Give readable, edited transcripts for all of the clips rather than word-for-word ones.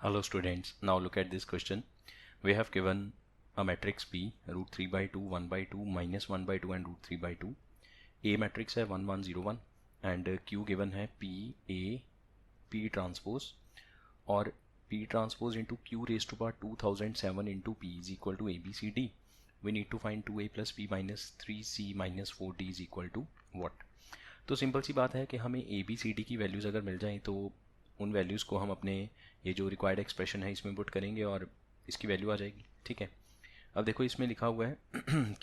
Hello students, now look at this question. We have given a matrix P, root 3 by 2, 1 by 2, minus 1 by 2 and root 3 by 2. A matrix है 1 1 0 1 and Q given है P A P transpose और P transpose into Q raised to power 2007 into P is equal to ABCD. We need to find 2A plus P minus 3C minus 4D is equal to what? तो simple सी बात है कि हमें ABCD की values अगर मिल जाएं तो उन वैल्यूज़ को हम अपने ये जो रिक्वायर्ड एक्सप्रेशन है इसमें पुट करेंगे और इसकी वैल्यू आ जाएगी. ठीक है, अब देखो इसमें लिखा हुआ है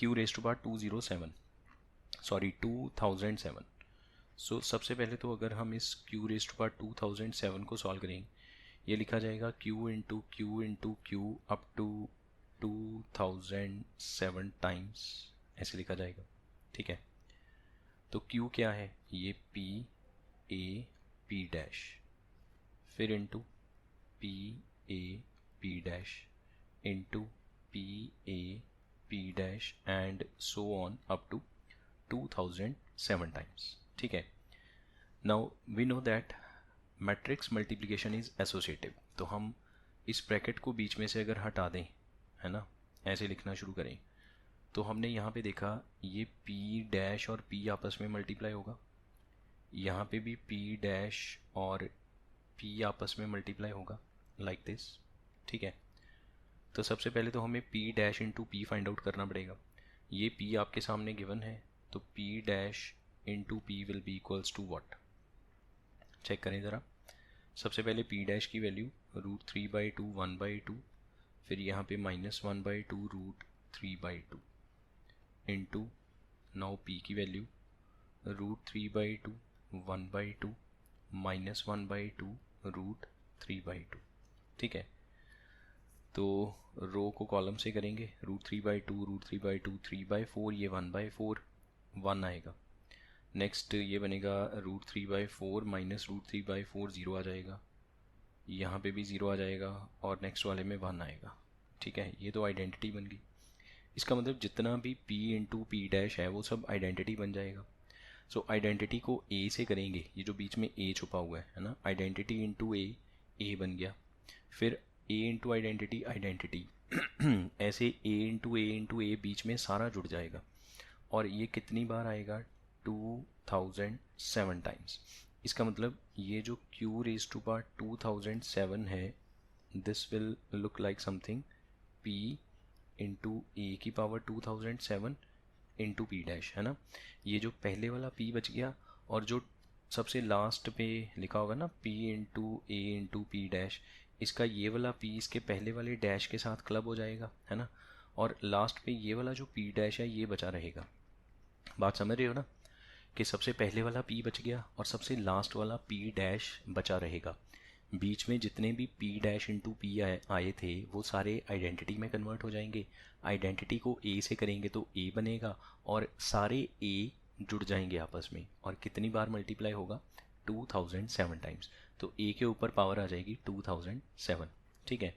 Q रेज टू पावर 2007. सो सबसे पहले तो अगर हम इस Q रेज टू पावर 2007 को सॉल्व करेंगे, ये लिखा जाएगा Q into Q up to 2007 times, ऐसे लिखा जाएगा. ठीक है, तो Q क्या है, ये P A P डैश, फिर into P A P dash into P A P dash and so on up to 2007 times. ठीक है, now we know that matrix multiplication is associative. तो हम इस ब्रैकेट को बीच में से अगर हटा दें, है ना, ऐसे लिखना शुरू करें, तो हमने यहाँ पे देखा ये P डैश और P आपस में मल्टीप्लाई होगा, यहाँ पे भी P डैश और P आपस में मल्टीप्लाई होगा लाइक दिस. ठीक है, तो सबसे पहले तो हमें P dash into P find out करना पड़ेगा. ये P आपके सामने गिवन है, तो P dash into P will be equals to what. Check करें ज़रा. सबसे पहले P डैश की वैल्यू रूट 3 बाई 2 1 बाई 2, फिर यहाँ पे minus 1 by 2 root 3 by 2 into now P की value root 3 by 2 1 by 2 minus 1 by 2 root 3 by 2. ठीक है, तो रो को कॉलम से करेंगे, root 3 by 2 root 3 by 2 3 by 4, ये 1 बाई 4 1 आएगा. नेक्स्ट ये बनेगा root 3 by 4 minus root 3 by 4 zero आ जाएगा, यहाँ पे भी ज़ीरो आ जाएगा और नेक्स्ट वाले में 1 आएगा. ठीक है, ये तो आइडेंटिटी बन गई. इसका मतलब जितना भी P इंटू P डैश है वो सब आइडेंटिटी बन जाएगा. सो आइडेंटिटी को A से करेंगे, ये जो बीच में A छुपा हुआ है ना, आइडेंटिटी इंटू A बन गया, फिर A इंटू आइडेंटिटी ऐसे A इंटू A बीच में सारा जुड़ जाएगा और ये कितनी बार आएगा, 2007 टाइम्स. इसका मतलब ये जो Q रेज टू पावर 2007 है, this will look like something P into A की पावर 2007 इंटू P डैश, है ना. ये जो पहले वाला P बच गया और जो सबसे लास्ट पे लिखा होगा ना P into A into P dash, इसका ये वाला P इसके पहले वाले डैश के साथ क्लब हो जाएगा, है ना, और लास्ट पे ये वाला जो P डैश है ये बचा रहेगा. बात समझ रहे हो ना, कि सबसे पहले वाला P बच गया और सबसे लास्ट वाला P डैश बचा रहेगा. बीच में जितने भी P डैश इंटू P आए थे वो सारे आइडेंटिटी में कन्वर्ट हो जाएंगे. आइडेंटिटी को A से करेंगे तो A बनेगा और सारे A जुड़ जाएंगे आपस में, और कितनी बार मल्टीप्लाई होगा, 2007 टाइम्स. तो A के ऊपर पावर आ जाएगी 2007. ठीक है,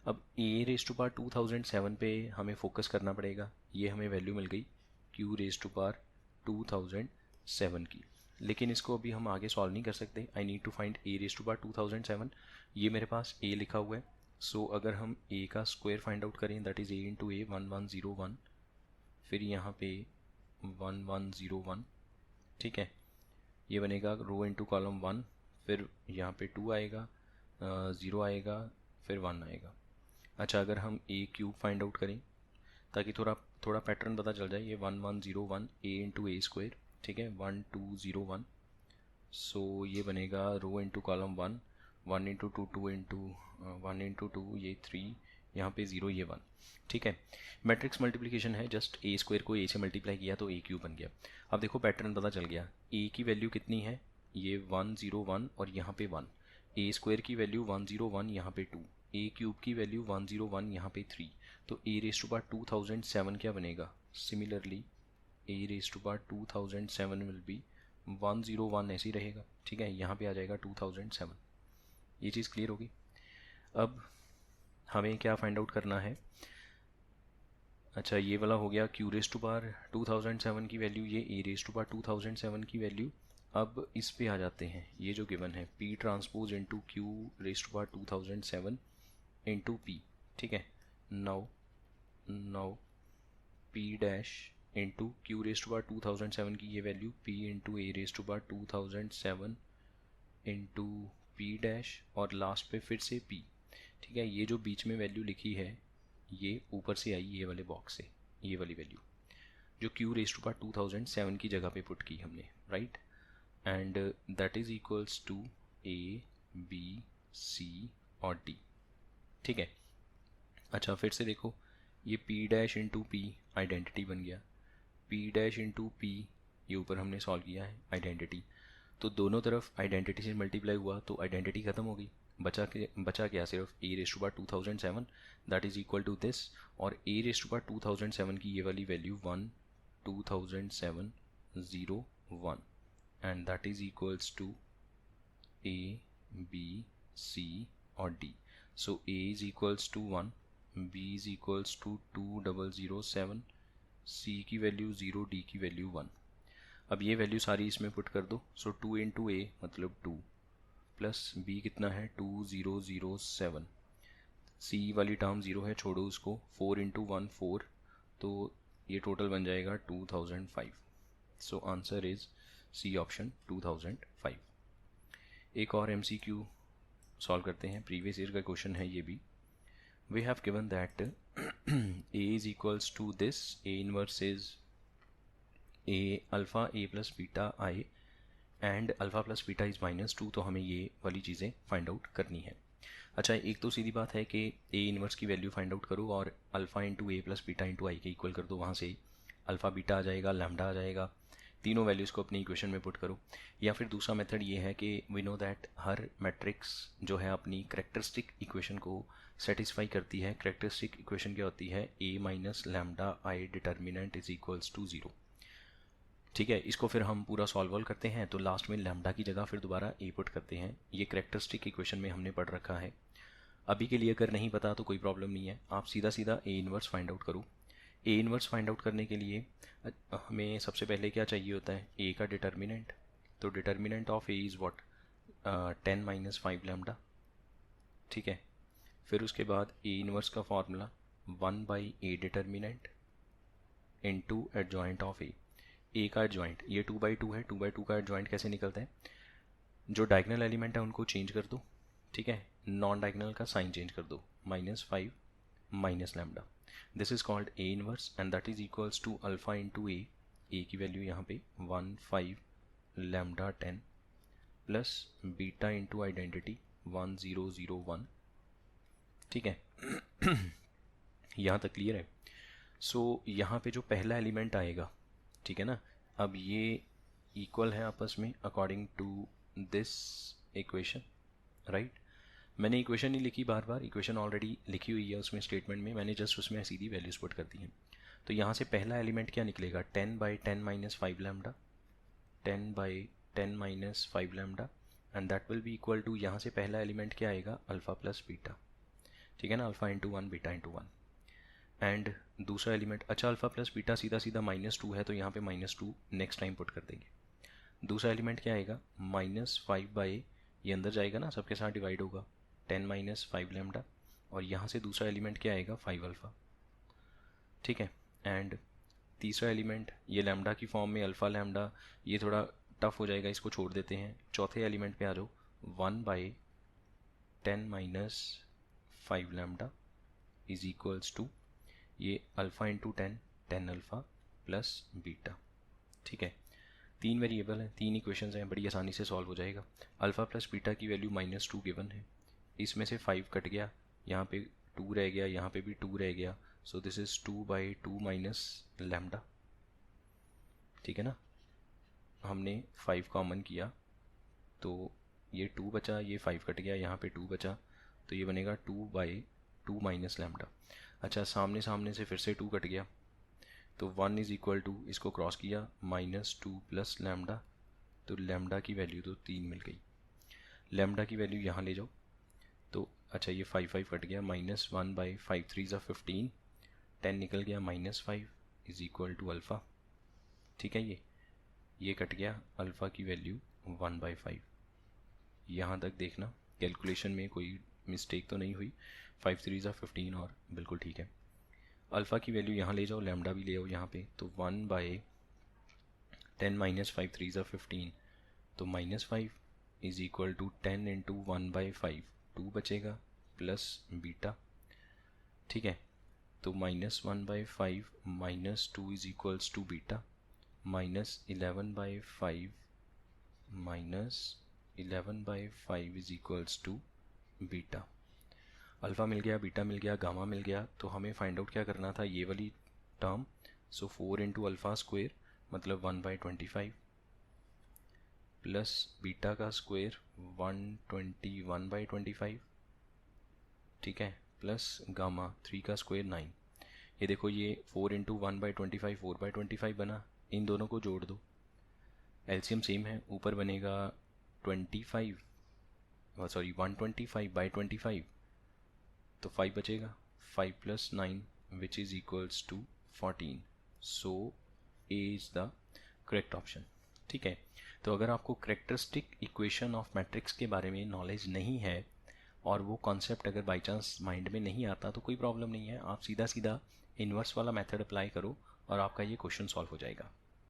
अब A रेज टू पावर 2007 पे हमें फोकस करना पड़ेगा. ये हमें वैल्यू मिल गई Q रेज टू पावर 2007 की, लेकिन इसको अभी हम आगे सॉल्व नहीं कर सकते. I need to find A raise to power 2007. ये मेरे पास A लिखा हुआ है, सो अगर हम A का स्क्वायर फाइंड आउट करें, that is A into A 1101, फिर यहाँ पे 1101. ठीक है, ये बनेगा रो इंटू कॉलम 1, फिर यहाँ पे 2 आएगा, 0 आएगा, फिर 1 आएगा. अच्छा, अगर हम A क्यूब फाइंड आउट करें ताकि थोड़ा पैटर्न पता चल जाए, ये 1101 A इंटू A स्क्वायर. ठीक है, 1201. सो ये बनेगा row into column 1, 1 into 2 2 into 1 into 2 ये 3, यहाँ पे 0 ये 1. ठीक है, मैट्रिक्स मल्टीप्लिकेशन है, जस्ट A स्क्वायर को A से मल्टीप्लाई किया तो A क्यूब बन गया. अब देखो पैटर्न पता चल गया. A की वैल्यू कितनी है, ये 101 और यहाँ पे 1. A स्क्वायर की वैल्यू 101, यहाँ पे 2. A क्यूब की वैल्यू 101, यहाँ पे 3. तो A रेज टू पावर 2007 क्या बनेगा, similarly A raise to power 2007 will be 101, ऐसे ही रहेगा. ठीक है, यहाँ पे आ जाएगा 2007. ये चीज़ क्लियर होगी. अब हमें क्या फाइंड आउट करना है. अच्छा, ये वाला हो गया Q रेज टू पावर 2007 की वैल्यू, ये A रेज टू पावर 2007 की वैल्यू अब इस पे आ जाते हैं, ये जो गिवन है P transpose into Q raise to power 2007 into P, ठीक है। Now P dash into Q raise to power 2007 की ये value P into A raise to power 2007 into P dash और लास्ट पे फिर से P, ठीक है। ये जो बीच में वैल्यू लिखी है ये ऊपर से आई ये वाले बॉक्स से, ये वाली वैल्यू जो क्यू रेज टू पावर 2007 की जगह पे पुट की हमने, right. And that is equals to A B C और डी, ठीक है। अच्छा फिर से देखो, ये P dash into P identity बन गया, P डैश इंटू पी ये ऊपर हमने सॉल्व किया है आइडेंटिटी, तो दोनों तरफ आइडेंटिटी से मल्टीप्लाई हुआ तो आइडेंटिटी खत्म हो गई, बचा क्या सिर्फ a raise to power 2007 that is equal to this, और ए रेज टू पावर 2007 की ये वाली value 1 and that is equals to A B C और d. So a is equals to 1, b is equals to 2007, c की value 0, d की value 1। अब ये value सारी इसमें पुट कर दो, सो 2 इंटू ए मतलब 2 प्लस b कितना है 2007, c वाली टर्म 0 है छोड़ो उसको, 4 इंटू 1 4, तो ये टोटल बन जाएगा 2005। So answer is C option 2005। एक और MCQ सॉल्व करते हैं, प्रीवियस ईयर का क्वेश्चन है ये भी। We have given that A is equals to this, A inverse is A alpha A plus beta I and alpha plus beta is -2, तो हमें ये वाली चीज़ें फाइंड आउट करनी है। अच्छा एक तो सीधी बात है कि A इनवर्स की वैल्यू फाइंड आउट करो और अल्फ़ा इंटू ए प्लस बीटा इंटू आई के इक्वल कर दो, वहाँ से अल्फ़ा बीटा आ जाएगा, लैम्डा आ जाएगा, तीनों वैल्यूज़ को अपनी इक्वेशन में पुट करो। या फिर दूसरा मेथड ये है कि वी नो दैट हर मैट्रिक्स जो है अपनी करेक्टरिस्टिक इक्वेशन को सेटिस्फाई करती है। करेक्टरिस्टिक इक्वेशन क्या होती है, a minus lambda I determinant is equals to 0, ठीक है। इसको फिर हम पूरा सॉल्व करते हैं, तो लास्ट में लैम्डा की जगह फिर दोबारा ए पुट करते हैं। ये करेक्टरिस्टिक इक्वेशन में हमने पढ़ रखा है। अभी के लिए अगर नहीं पता तो कोई प्रॉब्लम नहीं है, आप सीधा सीधा ए इनवर्स फाइंड आउट करो। ए इनवर्स फाइंड आउट करने के लिए हमें सबसे पहले क्या चाहिए होता है, ए का डिटर्मिनेंट। तो determinant of a is what 10 minus 5 lambda, ठीक है। फिर उसके बाद ए इनवर्स का formula 1 by a determinant into adjoint of a का एडजॉइंट, ये 2/2 है, 2/2 का एडजॉइंट कैसे निकलता है, जो डायगनल एलिमेंट है उनको चेंज कर दो, ठीक है, नॉन डायगनल का साइन चेंज कर दो, -5 minus lambda, this is called a inverse and that is equals to alpha into a की वैल्यू यहाँ पे 1 5 lambda 10 plus beta into identity 1 0 0 1, ठीक है। यहाँ तक क्लियर है। सो यहाँ पे जो पहला एलिमेंट आएगा, ठीक है ना, अब ये इक्वल है आपस में according to this equation, right. मैंने इक्वेशन नहीं लिखी बार बार, इक्वेशन ऑलरेडी लिखी हुई है उसमें स्टेटमेंट में, मैंने जस्ट उसमें सीधी वैल्यूज पुट कर दी हैं। तो यहाँ से पहला एलिमेंट क्या निकलेगा, 10 बाई 10 माइनस 5 लैम्डा, 10 बाई 10 minus 5 lambda and that will be equal to, यहाँ से पहला एलिमेंट क्या आएगा, अल्फ़ा प्लस बीटा, ठीक है ना, alpha into 1 beta into 1 and दूसरा एलिमेंट, अच्छा अल्फ़ा प्लस बीटा सीधा सीधा -2 है तो यहाँ पे -2 नेक्स्ट टाइम पुट कर देंगे। दूसरा एलिमेंट क्या आएगा, -5 बाई, ये अंदर जाएगा ना सबके साथ डिवाइड होगा, 10 माइनस 5 लैम्डा, और यहाँ से दूसरा एलिमेंट क्या आएगा 5 अल्फ़ा, ठीक है। एंड तीसरा एलिमेंट ये लैम्डा की फॉर्म में अल्फ़ा लैम्डा, ये थोड़ा टफ हो जाएगा, इसको छोड़ देते हैं। चौथे एलिमेंट पे आ जाओ, 1 by 10 minus 5 lambda is equals to ये alpha into 10 10 alpha plus beta, ठीक है। तीन वेरिएबल हैं, तीन इक्वेशंस हैं, बड़ी आसानी से सॉल्व हो जाएगा। अल्फ़ा प्लस बीटा की वैल्यू -2 गिवन है, इसमें से 5 कट गया, यहाँ पे 2 रह गया, यहाँ पे भी 2 रह गया, so this is 2/2 minus lambda, ठीक है ना। हमने 5 कॉमन किया तो ये 2 बचा, ये 5 कट गया, यहाँ पे 2 बचा, तो ये बनेगा 2/2 माइनस लैम्डा। अच्छा सामने सामने से फिर से 2 कट गया, तो 1 इज़ इक्वल टू, इसको क्रॉस किया, -2 प्लस लैम्डा, तो लैम्डा की वैल्यू तो 3 मिल गई। लैम्डा की वैल्यू यहाँ ले जाओ, तो अच्छा ये 5 कट गया, -1 बाई 5 3 ज़ा 15, 10 निकल गया, -5 इज़ इक्वल टू अल्फ़ा, ठीक है। ये कट गया, अल्फ़ा की वैल्यू 1/5। यहाँ तक देखना कैलकुलेशन में कोई मिस्टेक तो नहीं हुई। 5 3 15 और बिल्कुल ठीक है। अल्फ़ा की वैल्यू यहाँ ले जाओ, लैम्डा भी ले आओ यहाँ पे, तो 1/10 माइनस 5 3 15, तो -5 इज इक्वल टू 10 इंटू 1/5, 2 बचेगा प्लस बीटा। ठीक है, तो -1/5 minus 2 is equals to beta, -11/5 minus 11/5 is equals to beta. Alpha मिल गया, बीटा मिल गया, गामा मिल गया, तो हमें फाइंड आउट क्या करना था, ये वाली टर्म। सो 4 इंटू अल्फ़ा स्क्वेयर मतलब 1/25 प्लस बीटा का स्क्वेयर 121/25, ठीक है, प्लस गामा 3 का स्क्वेयर 9। ये देखो, ये 4 इंटू 1/25 4/25 बना, इन दोनों को जोड़ दो, एलसीएम सेम है, ऊपर बनेगा 25 सॉरी 125/25, तो 5 बचेगा, 5 plus 9 which is equals to 14। So A is the correct option. ठीक है, तो अगर आपको करेक्टरिस्टिक इक्वेशन ऑफ मैट्रिक्स के बारे में नॉलेज नहीं है और वो कॉन्सेप्ट अगर बाई चांस माइंड में नहीं आता तो कोई प्रॉब्लम नहीं है, आप सीधा सीधा इन्वर्स वाला मेथड अप्लाई करो और आपका ये क्वेश्चन सॉल्व हो जाएगा।